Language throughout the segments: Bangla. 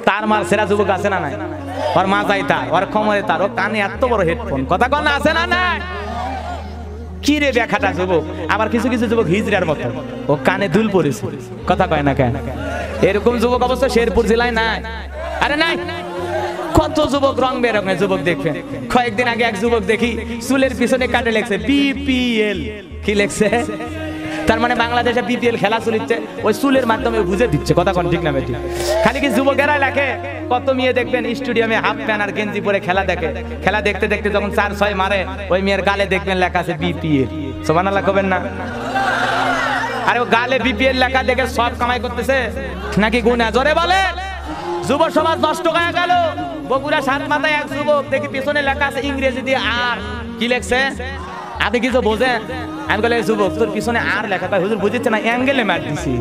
তার মার সেরা যুবক আছে না নাই? ওর মাথায় তার, ওর কোমরে তার, ও কানে এত বড় হেডফোন, কথা কন না আছে না নাই? কি রে ব্যাখাটা যুবক। আবার কিছু কিছু যুবক হিজড়ার মতো, ও কানে দুল পড়েছে, কথা কয় না কেন? এরকম যুবক অবশ্য শেরপুর জেলায় নাই। আরে নাই, কত যুবক রং বেরঙের যুবক দেখবেন। কয়েকদিন আগে এক যুবক দেখি চুলের পিছনে কাটে লেখছে বিপিএল। কি লেখছে? তার মানে বাংলাদেশে বিপিএল খেলা চলিচ্ছে, ওই চুলের মাধ্যমে বুঝে দিচ্ছে, কথা কোন ঠিক না বেটি? খালি কি যুবকেরাই লেখে? কত মেয়ে দেখবেন স্টেডিয়ামে হাফ প্যান্ট আর গেঞ্জি পরে খেলা দেখে, খেলা দেখতে দেখতে যখন 4-6 মারে, ওই মেয়ের গালে দেখবেন লেখা আছে বিপিএল। সুবহানাল্লাহ কবেন না? আরে ও গালে বিপিএল লেখা দেখে সব কামাই করতেছে নাকি গুনাহ? জোরে বলে। যুব সমাজ নষ্ট হয়ে গেল। বগুড়া সাত মাথায় এক যুবক দেখি পিছনে লেখা আছে ইংরেজি দিয়ে আর। কি লেখছে? আপনি কিছু বোঝেন? আমি বলে যুবক তোর পিছনে আর লেখা, তাই হুজুর বুঝিচ্ছে না, অ্যাঙ্গেলে মার দিছি।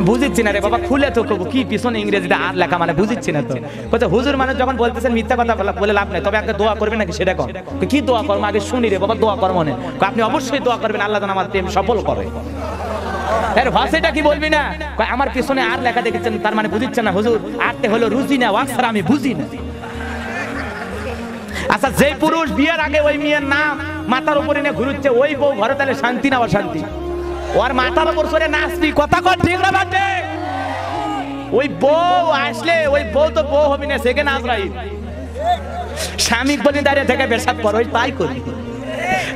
বুঝিচ্ছি না রে বাবা, খুলে তো কব কি পিছনে ইংরেজিতে আর লেখা, মানে বুঝিচ্ছি না তো। বলছে হুজুর মানে যখন বলতেছেন মিথ্যা কথা বলে লাভ নাই, তবে আপনি দোয়া করবেন নাকি সেটা কর। কি দোয়া করবো আগে শুনি রে বাবা, দোয়া কর মনে। আপনি অবশ্যই দোয়া করবেন আল্লাহ যেন আমার প্রেম সফল করে। এর ভাষাটা কি বলবি না? আমার পিছনে আর লেখা দেখেছেন, তার মানে বুঝিচ্ছে না হুজুর আরতে হলো রুজি না ওয়াক্সার, আমি বুঝি না। আচ্ছা যে পুরুষ বিয়ের আগে ওই মেয়ের নাম মাথার উপরে নিয়ে ঘুরুচ্ছে, ওই বউ ঘরে তাহলে শান্তি না অশান্তি? ওর মাথার উপর সরে নাচবি, কথা কর ঠিক না বাটে? ওই বউ আসলে ওই বউ তো বউ হবি না, সেখানে আজরাইল স্বামী বলে দাঁড়িয়ে থেকে বেশাব কর, ওই তাই করি,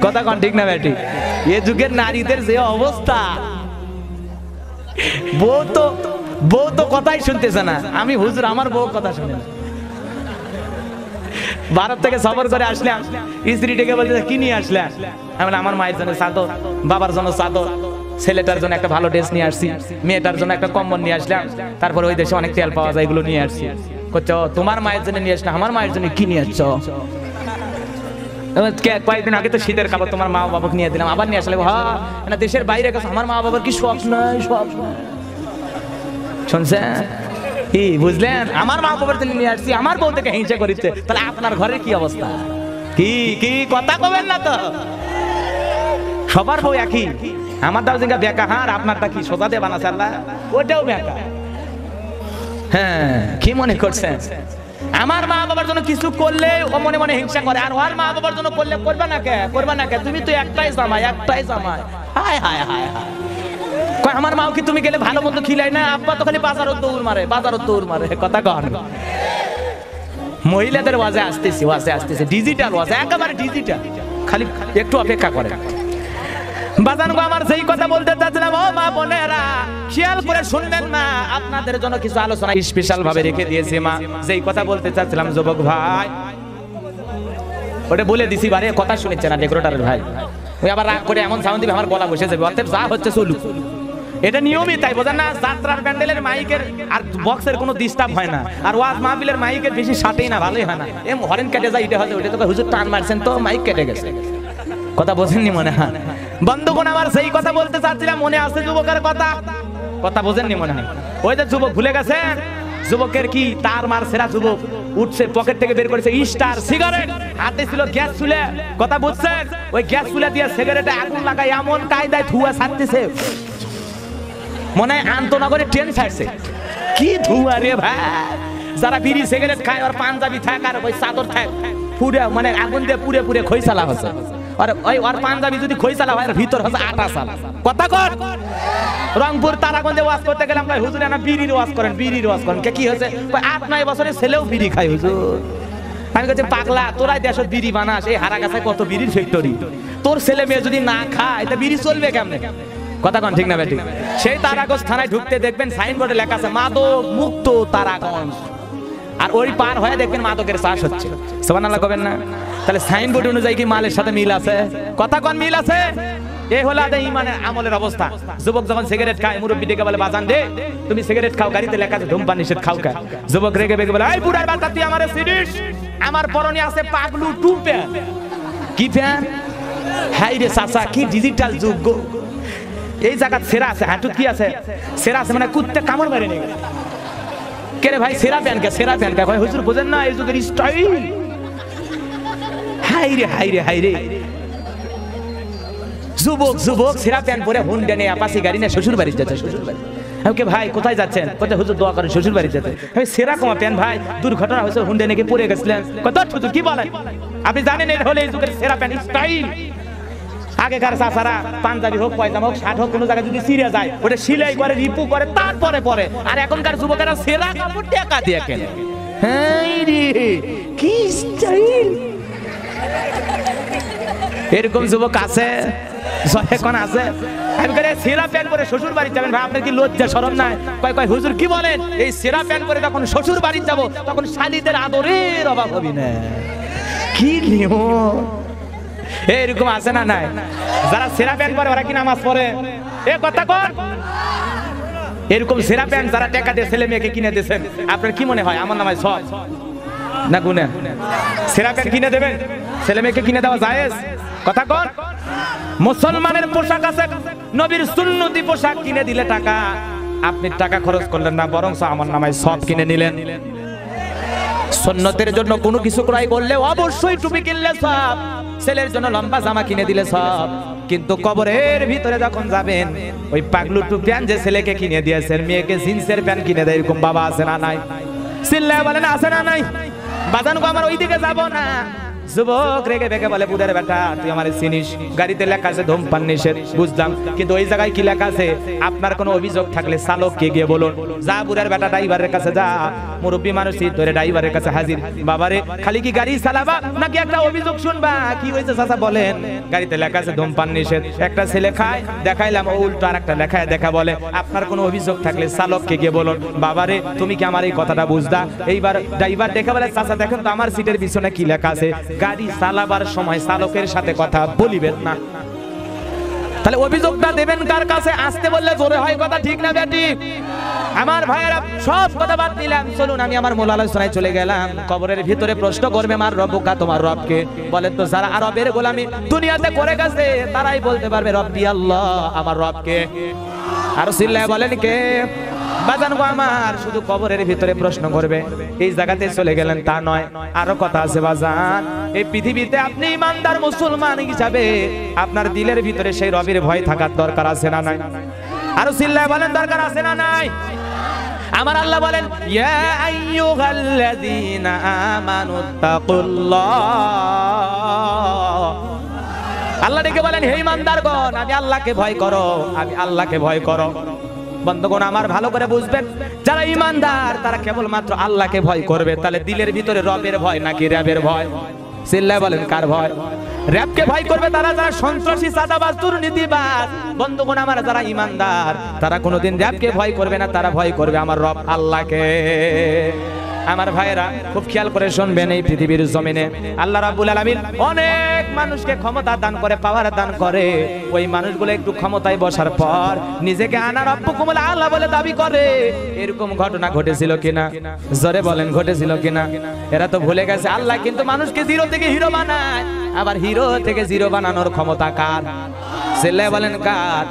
কথা কন ঠিক না বেটি? এ যুগের নারীদের যে অবস্থা, বউ তো কথাই শুনতেছে না। আমি হুজুর আমার বউ কথা শুনে না। ভারত থেকে সফর করে আসলাম, স্ত্রী ডেকে বলতে কি নিয়ে আসলে? আমার মায়ের জন্য চাদর, বাবার জন্য চাদর, ছেলেটার জন্য একটা ভালো ড্রেস নিয়ে আসছি, মেয়েটার জন্য একটা কম্বল নিয়ে আসলাম, তারপরে ওই দেশে অনেক তেল পাওয়া যায়, এগুলো নিয়ে আসছি। করছো তোমার মায়ের জন্য নিয়ে আসলে, আমার মায়ের জন্য কি নিয়ে আসছো? কয়েকদিন আগে তো শীতের কাপড় তোমার মা বাবাকে নিয়ে দিলাম, আবার নিয়ে আসলে হ্যাঁ দেশের বাইরে গেছে, আমার মা বাবার কি শখ নাই? শখ শুনছেন কি বুঝলেন? আমার মা বাবার জন্য নিয়ে আসছি, আমার বউ থেকে হিংসা করিচ্ছে, তাহলে আপনার ঘরের কি অবস্থা? কি কি কথা কবেন না তো? সবার বউ একই। আমার দাও জিঙ্গা বেকা, হার আপনারটা কি সোজা দিয়ে বানাচ্ছে আল্লাহ? ওটাও বেকা। হ্যাঁ কি মনে করছেন? আমার মা বাবার জন্য কিছু করলে ও মনে মনে হিংসা করে, আর ওর মা বাবার জন্য করলে করবে না কে? করবে না কে? তুমি তো একটাই জামাই, একটাই জামাই। হায় হায় হায় হায়। আমার মাও কি তুমি গেলে ভালো মন্দ খিলাই না? আব্বা তো খালি বাজারত দৌড় মারে, বাজারত দৌড় মারে, কথা কন। মহিলাদের ওয়াজে আসতেছে ডিজিটাল ওয়াজে, একেবারে ডিজিটাল, খালি একটু অপেক্ষা করে। বাজানগো আমার যেই কথা বলতে চাচ্ছিলাম, ও মা বোনেরা খেয়াল করে শুনবেন মা, আপনাদের জন্য কিছু আলোচনা স্পেশাল ভাবে রেখে দিয়েছি মা। যেই কথা বলতে চাচ্ছিলাম যুবক ভাই, ওটা বলে দিছি, বারে কথা শুনেছে না ডেকোরেটরের ভাই, ওই আবার রাগ করে এমন সাউন্ড দিবে আমার গলা বসে যাবে। অর্থাৎ যা হচ্ছে চলুক, এটা নিয়মই তাই, বোঝেন না? যাত্রার প্যান্ডেলের মাইকের আর বক্সের কোনো ডিস্টার্ব হয় না, আর ওয়াজ মাহফিলের মাইকের বেশি সাটেই না, ভালোই হয় না। এম হরেন কেটে যায়, এটা হচ্ছে ওইটা তো হুজুর টান মারছেন তো মাইক কেটে গেছে, কথা বোঝেননি মনে হয়? বন্ধুগণ আমার সেই কথা বলতে চাচ্ছিলাম, মনে আছে যুবকের কথা? কথা বোঝেননি মনে হয়? ওই যে যুবক ভুলে গেছেন, যুবকের কি তার মার সেরা যুবক উঠছে, পকেট থেকে বের করেছে স্টার সিগারেট, হাতে ছিল গ্যাস চুলে, কথা বুঝছেন? ওই গ্যাস চুলে দিয়ে সিগারেটে আগুন লাগায় এমন কায়দায় ধোঁয়া ছাড়তেছে, মনে হয় আন্তনগরে ট্রেন ছাড়ছে। কি ধোঁয়া রে ভাই! যারা বিড়ি সিগারেট খায় আর পাঞ্জাবি থাক আর ওই চাদর থাক, পুরে মানে আগুন দিয়ে পুরে পুরে খইসালা হচ্ছে, আর ওই ওর পাঞ্জাবি যদি খইসালা হয় ভিতর হচ্ছে আটা সালা, কথা কর। রংপুর তারাগঞ্জে ওয়াজ করতে গেলাম, ভাই হুজুর না বিড়ির ওয়াজ করেন, বিড়ির ওয়াজ করেন। কি হয়েছে? 8-9 বছরের ছেলেও বিড়ি খায় হুজুর। আমি বলছি পাগলা, তোরাই দেশত বিড়ি বানাস, এই হারাগাছায় কত বিড়ির ফ্যাক্টরি, তোর ছেলে মেয়ে যদি না খায় তা বিড়ি চলবে কেমনে? কথা কন ঠিক না বেটি? সেই তারাগঞ্জ থানায় ঢুকতে দেখবেন সাইনবোর্ডে লেখা আছে মাদক মুক্ত তারাগঞ্জ, আর ওই পার হয়ে দেখবেন মাদকের চাষ হচ্ছে। সুবহানাল্লাহ কবেন না? তাহলে সাইনবোর্ড অনুযায়ী কি মালের সাথে মিল আছে? কথা কন মিল আছে? এই হলো আদে ইমানের আমলের অবস্থা। যুবক যখন সিগারেট খায়, মুরব্বি ডেকে বলে বাজান দে তুমি সিগারেট খাও, গাড়িতে লেখা আছে ধূমপান নিষেধ, খাও কা? যুবক রেগে বেগে বলে এই বুড়ার বাচ্চা তুই আমারে চিনিস? আমার পরনে আছে পাগলু টু প্যান। কি প্যান? হাই রে চাচা, কি ডিজিটাল যুগ! এই জায়গা সেরা আছে, হাঁটুত কি আছে? সেরা আছে মানে কুত্তে কামড় মেরে নেই। কে রে ভাই সেরা প্যান কে? সেরা প্যান কে? হুজুর বোঝেন না এই যুগের স্টাইল? হাই রে হাই রে হাই রে! যুবক যুবক সেরা প্যান পরে হুন্ডা নিয়ে আপাসি গাড়ি নিয়ে শ্বশুর বাড়ি যাচ্ছে, শ্বশুর বাড়ি। ওকে ভাই কোথায় যাচ্ছেন? কোথায়? হুজুর দোয়া করেন শ্বশুর বাড়ি যেতে। আমি সেরকম প্যান ভাই, দুর্ঘটনা হয়েছে, হুন্ডে নাকি পড়ে গেছিলেন। কত হুজুর কি বলেন? আপনি জানেন এটা হলে এই যুগের সেরা প্যান স্টাইল। আগেকার চাচারা পাঞ্জাবি হোক পয়জামা হোক শার্ট হোক কোনো জায়গায় যদি ছিঁড়ে যায় ওটা সেলাই করে রিপু করে তারপরে পরে। আর এখনকার যুবকেরা সেরা কাপড় টাকা দিয়ে কেনে। হ্যাঁ রে কি স্টাইল! এরকম যুবক আছে, এখন আছে। আমি করে সেরা প্যান্ট পরে শ্বশুর বাড়ি যাবেন ভাই, আপনার কি লজ্জা শরম নাই? কয় কয় হুজুর কি বলেন? এই সেরা প্যান্ট পরে যখন শ্বশুর বাড়ি যাব তখন শালীদের আদরের অভাব হবে না। কি নিয়ম এরকম আছে না নাই? যারা সেরা প্যান্ট পরে ওরা কি নামাজ পড়ে? এ কথা কর। এরকম সেরা প্যান্ট যারা টাকা দিয়ে ছেলে মেয়েকে কিনে দিয়েছেন, আপনার কি মনে হয় আমার নামায় সব না গুনাহ? সেরা প্যান্ট কিনে দেবেন, ছেলে মেয়েকে কিনে দেওয়া জায়েজ? কথা কর। মুসলমানের পোশাক আছে, নবীর সুন্নতি পোশাক কিনে দিলে টাকা, আপনি টাকা খরচ করলেন না, বরং আমার নামায় সব কিনে নিলেন। সুন্নতের জন্য কোনো কিছু ক্রয় করলে অবশ্যই টুপি কিনলে সব, ছেলের জন্য লম্বা জামা কিনে দিলে সব। কিন্তু কবরের ভিতরে যখন যাবেন ওই পাগলু প্যান্ট যে ছেলেকে কিনে দিয়েছেন, মেয়েকে জিন্সের প্যান্ট কিনে দেয়, এরকম বাবা আছে না নাই? চিল্লায় বলেন আছে না নাই? বাজান গো আমার ওইদিকে যাব না। যুবক রেগে বেগে বলে বুড়ার বেটা তুই আমার চিনিস, গাড়িতে লেখা আছে ধূমপান নিষেধ, বুঝলাম, কিন্তু ওই জায়গায় কি লেখা আছে? আপনার কোনো অভিযোগ থাকলে চালককে গিয়ে বলুন। যা বুড়ার বেটা ড্রাইভারের কাছে যা, মুরব্বী মানুষ ধরে ড্রাইভারের কাছে হাজির। বাবারে খালি কি গাড়ি চালাবা নাকি একটা অভিযোগ শুনবা? কি হয়েছে চাচা বলেন? গাড়িতে লেখা আছে ধূমপান নিষেধ, একটা ছেলে খায়, দেখাইলাম ও উল্টো আর একটা লেখায় দেখা বলে আপনার কোনো অভিযোগ থাকলে চালককে গিয়ে বলুন। বাবারে তুমি কি আমার এই কথাটা বুঝদা? এইবার ড্রাইভার দেখে বলে চাচা দেখেন তো আমার সিটের পিছনে কি লেখা আছে। গাড়ি চালাবার সময় চালকের সাথে কথা বলিবেন না। তাহলে অভিযোগটা দেবেন কার কাছে? আসতে বললে জোরে হয় কথা, ঠিক না বেটি? আমার ভাইয়েরা সব কথা বাদ দিলাম, চলুন আমি আমার মূল আলোচনায় চলে গেলাম। কবরের ভিতরে প্রশ্ন করবে মার রব্বুকা, তোমার রবকে? বলেন তো যারা আরবের গোলামি দুনিয়াতে করে গেছে তারাই বলতে পারবে রব্বি আল্লাহ, আমার রবকে। আর চিল্লায় বলেন কে? বাজান গো আমার শুধু কবরের ভিতরে প্রশ্ন করবে এই জায়গাতে চলে গেলেন তা নয়, আরো কথা আছে বাজান। এই পৃথিবীতে আপনি ইমানদার মুসলমান হিসাবে আপনার দিলের ভিতরে সেই রবের ভয় থাকার দরকার আছে না নাই? আরো চিল্লায় বলেন দরকার আছে না নাই? আমার আল্লাহ বলেন ইয়া আইয়ুহাল্লাযীনা আমানুত্তাকুল্লাহ, আল্লাহ ডেকে বলেন হে ইমানদারগণ আমি আল্লাহকে ভয় করো, আমি আল্লাহকে ভয় করো। বন্ধুগণ আমার ভালো করে বুঝবেন, যারা ইমানদার তারা কেবলমাত্র আল্লাহকে ভয় করবে। তাহলে দিলের ভিতরে রবের ভয় নাকি র‍্যাবের ভয়? চিল্লায় বলেন কার ভয়? র‍্যাবকে ভয় করবে তারা যারা সন্ত্রাসী, চাঁদাবাজ, দুর্নীতিবাজ। বন্ধুগণ আমার যারা ইমানদার তারা কোনোদিন র‍্যাবকে ভয় করবে না, তারা ভয় করবে আমার রব আল্লাহকে। আমার ভাইরা খুব খেয়াল করে শুনবেন, এই পৃথিবীর জমিনে আল্লাহ রাব্বুল আলামিন অনেক মানুষকে ক্ষমতা দান করে, পাওয়ার দান করে। ওই মানুষগুলো একটু ক্ষমতায় বসার পর নিজেকে আনা রব্বুকুমুল আলা বলে দাবি করে। এরকম ঘটনা ঘটেছিল কিনা? জোরে বলেন ঘটেছিল কিনা? এরা তো ভুলে গেছে আল্লাহ কিন্তু মানুষকে জিরো থেকে হিরো বানায়, আবার হিরো থেকে জিরো বানানোর ক্ষমতা কার? চিল্লায় বলেন কার?